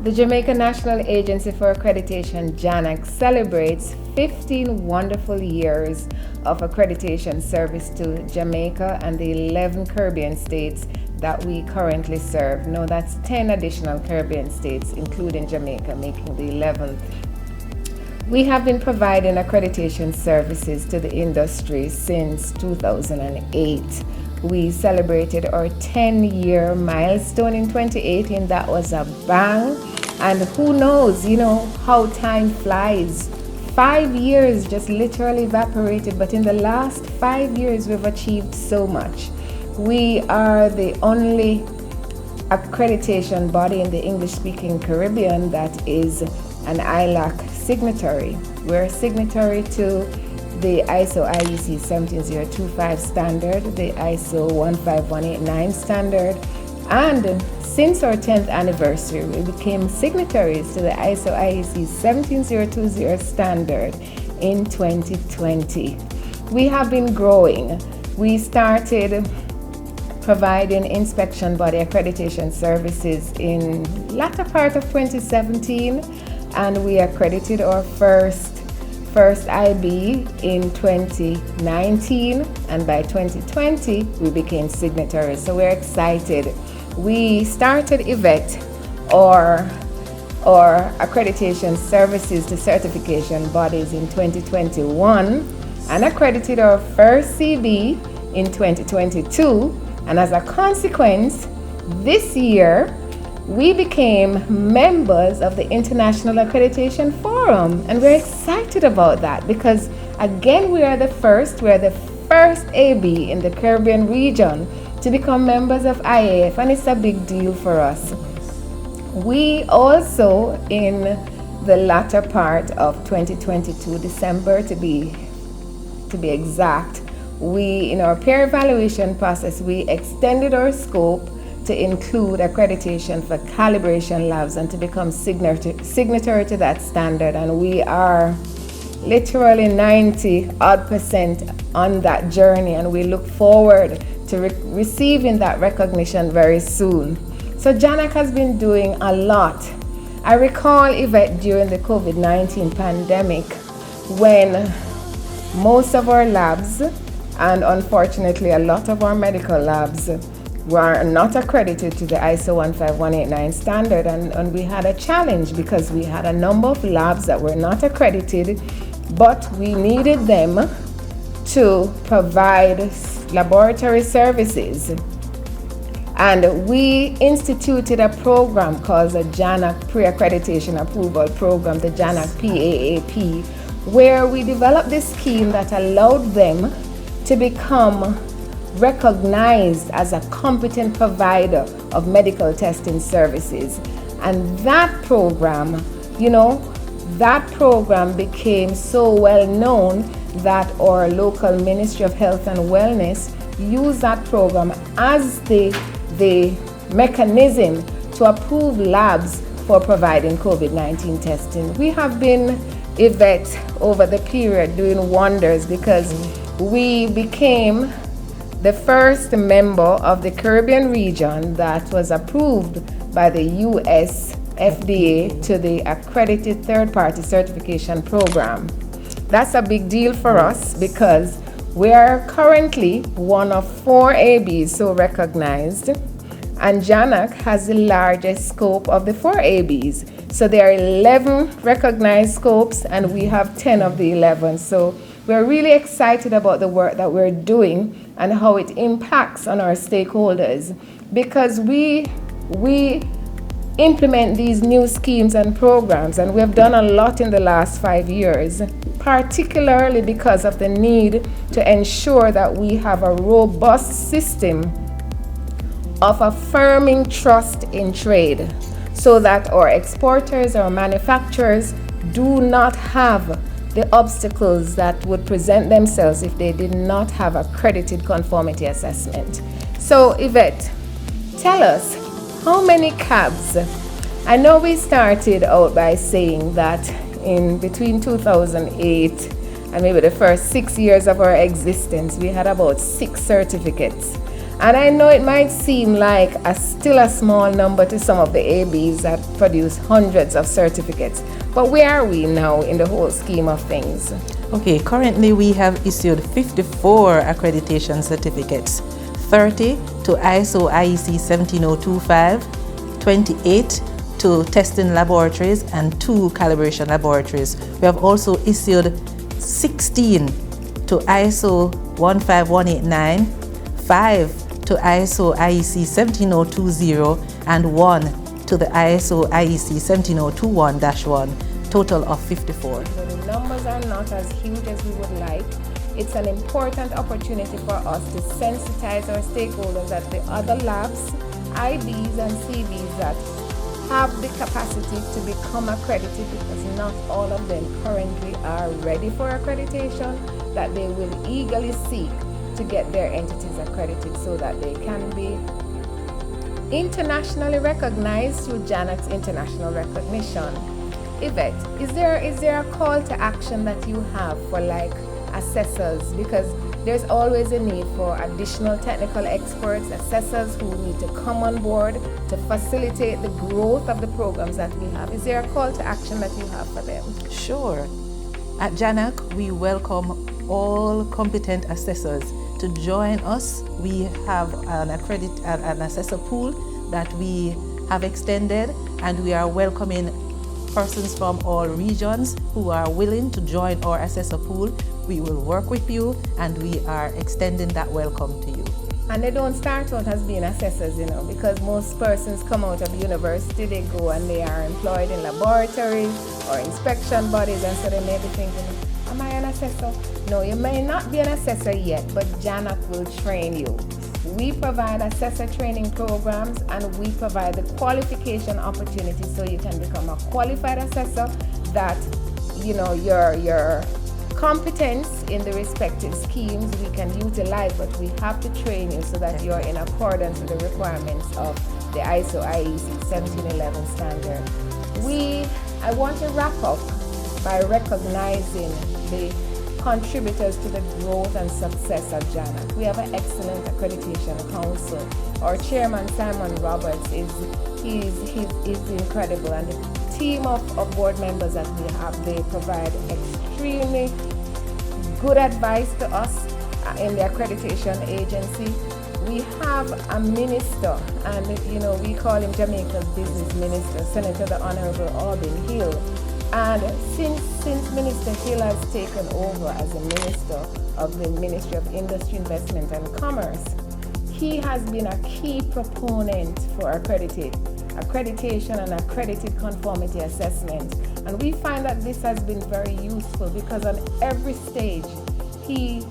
The Jamaica National Agency for Accreditation, JANAAC, celebrates 15 wonderful years of accreditation service to Jamaica and the 11 Caribbean states that we currently serve. No, that's 10 additional Caribbean states, including Jamaica, making the 11th. We have been providing accreditation services to the industry since 2008. We celebrated our 10-year milestone in 2018. That was a bang. And who knows, how time flies. 5 years just literally evaporated, but in the last 5 years, we've achieved so much. We are the only accreditation body in the English-speaking Caribbean that is an ILAC signatory. We're a signatory to the ISO IEC 17025 standard, the ISO 15189 standard, and since our 10th anniversary, we became signatories to the ISO IEC 17020 standard in 2020. We have been growing. We started providing inspection body accreditation services in latter part of 2017, and we accredited our first IB in 2019, and by 2020 we became signatories. So we're excited. We started IVET, or accreditation services to certification bodies, in 2021 and accredited our first CB in 2022, and as a consequence, this year we became members of the International Accreditation Forum, and we're excited about that because, again, we're the first AB in the Caribbean region to become members of IAAF, and it's a big deal for us. We also, in the latter part of 2022, December to be exact, in our peer evaluation process, we extended our scope to include accreditation for calibration labs and to become signatory to that standard, and we are literally 90% on that journey, and we look forward to receiving that recognition very soon. So JANAAC has been doing a lot. I recall Yvette during the COVID-19 pandemic when most of our labs, and unfortunately a lot of our medical labs, were not accredited to the ISO 15189 standard, and we had a challenge because we had a number of labs that were not accredited, but we needed them to provide laboratory services. And we instituted a program called the JANAAC Pre-Accreditation Approval Program, the JANAAC PAAP, where we developed this scheme that allowed them to become recognized as a competent provider of medical testing services. And that program, became so well known that our local Ministry of Health and Wellness used that program as the mechanism to approve labs for providing COVID-19 testing. We have been, Yvette, over the period doing wonders because we became the first member of the Caribbean region that was approved by the US FDA to the accredited third-party certification program. That's a big deal for us because we are currently one of 4 ABs so recognized, and JANAAC has the largest scope of the 4 ABs. So there are 11 recognized scopes and we have 10 of the 11. So we're really excited about the work that we're doing and how it impacts on our stakeholders, because we implement these new schemes and programs, and we have done a lot in the last 5 years, particularly because of the need to ensure that we have a robust system of affirming trust in trade so that our exporters, our manufacturers do not have the obstacles that would present themselves if they did not have accredited conformity assessment. So Yvette, tell us, how many cabs? I know we started out by saying that in between 2008 and maybe the first 6 years of our existence, we had about 6 certificates. And I know it might seem like still a small number to some of the ABs that produce hundreds of certificates, but where are we now in the whole scheme of things? Okay, currently we have issued 54 accreditation certificates, 30 to ISO IEC 17025, 28 to testing laboratories, and 2 calibration laboratories. We have also issued 16 to ISO 15189, 5 to ISO IEC 17020, and 1 to the ISO IEC 17021-1, total of 54. The numbers are not as huge as we would like. It's an important opportunity for us to sensitize our stakeholders at the other labs, IBs and CBs that have the capacity to become accredited, because not all of them currently are ready for accreditation, that they will eagerly seek to get their entities accredited so that they can be internationally recognized through JANAAC's international recognition. Yvette, is there a call to action that you have for like assessors? Because there's always a need for additional technical experts, assessors who need to come on board to facilitate the growth of the programs that we have. Is there a call to action that you have for them? Sure. At JANAAC, we welcome all competent assessors to join us. We have an assessor pool that we have extended, and we are welcoming persons from all regions who are willing to join our assessor pool. We will work with you, and we are extending that welcome to you. And they don't start out as being assessors, because most persons come out of university, they go and they are employed in laboratories or inspection bodies, and so they may be thinking, am I an assessor? No, you may not be an assessor yet, but JANAAC will train you. We provide assessor training programs, and we provide the qualification opportunity so you can become a qualified assessor, that your competence in the respective schemes we can utilize, but we have to train you so that you're in accordance with the requirements of the ISO IEC 1711 standard. I want to wrap up by recognizing the contributors to the growth and success of JANAAC. We have an excellent accreditation council. Our chairman, Simon Roberts, is incredible, and the team of board members that we have, they provide extremely good advice to us in the accreditation agency. We have a minister, and we call him Jamaica's business minister, Senator the Honorable Albin Hill. And since Minister Hill has taken over as the Minister of the Ministry of Industry, Investment and Commerce, he has been a key proponent for accreditation and accredited conformity assessment. And we find that this has been very useful, because on every stage he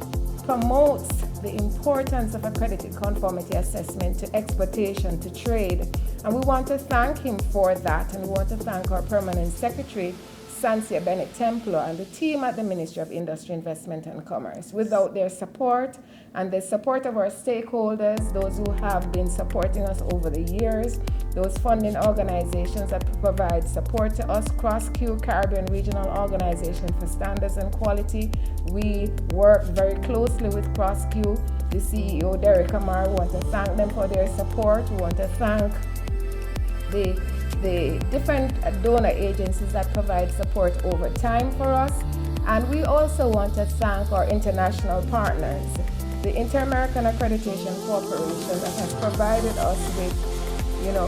promotes the importance of accredited conformity assessment to exportation, to trade. And we want to thank him for that, and we want to thank our Permanent Secretary, Sancia Bennett-Templar, and the team at the Ministry of Industry, Investment and Commerce. Without their support and the support of our stakeholders, those who have been supporting us over the years, those funding organizations that provide support to us, Cross-Q, Caribbean Regional Organization for Standards and Quality. We work very closely with Cross-Q. The CEO, Derek Amar, we want to thank them for their support. We want to thank the different donor agencies that provide support over time for us. And we also want to thank our international partners, the Inter-American Accreditation Cooperation, that has provided us with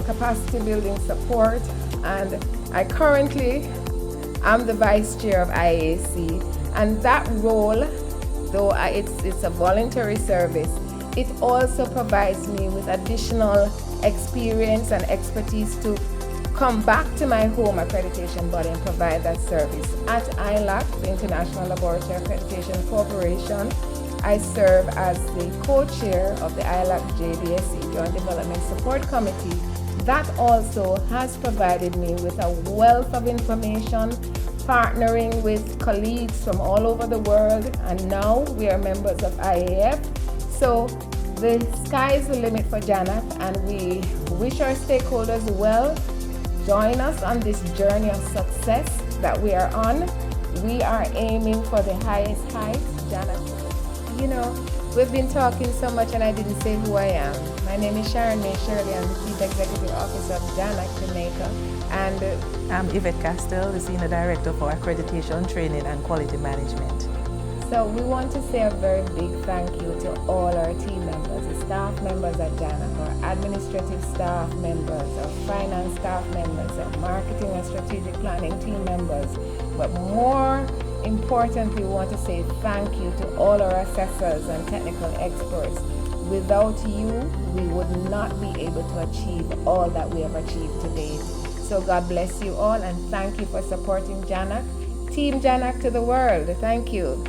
capacity building support. And I currently am the vice chair of IAAC, and that role, though it's a voluntary service, it also provides me with additional experience and expertise to come back to my home accreditation body and provide that service. At ILAC, the International Laboratory Accreditation Corporation, I serve as the co-chair of the ILAC JDSC, Joint Development Support Committee. That also has provided me with a wealth of information, partnering with colleagues from all over the world, and now we are members of IAF. So the sky is the limit for JANAAC, and we wish our stakeholders well. Join us on this journey of success that we are on. We are aiming for the highest heights. JANAAC, We've been talking so much and I didn't say who I am. My name is Sharonmae Shirley. I'm the Chief Executive Officer of JANAAC Jamaica. And I'm Yvette Castell, the Senior Director for Accreditation, Training and Quality Management. So we want to say a very big thank you to all our team members, the staff members at JANAAC, our administrative staff members, our finance staff members, our marketing and strategic planning team members. But more importantly, we want to say thank you to all our assessors and technical experts. Without you, we would not be able to achieve all that we have achieved to date. So God bless you all and thank you for supporting JANAAC. Team JANAAC to the world. Thank you.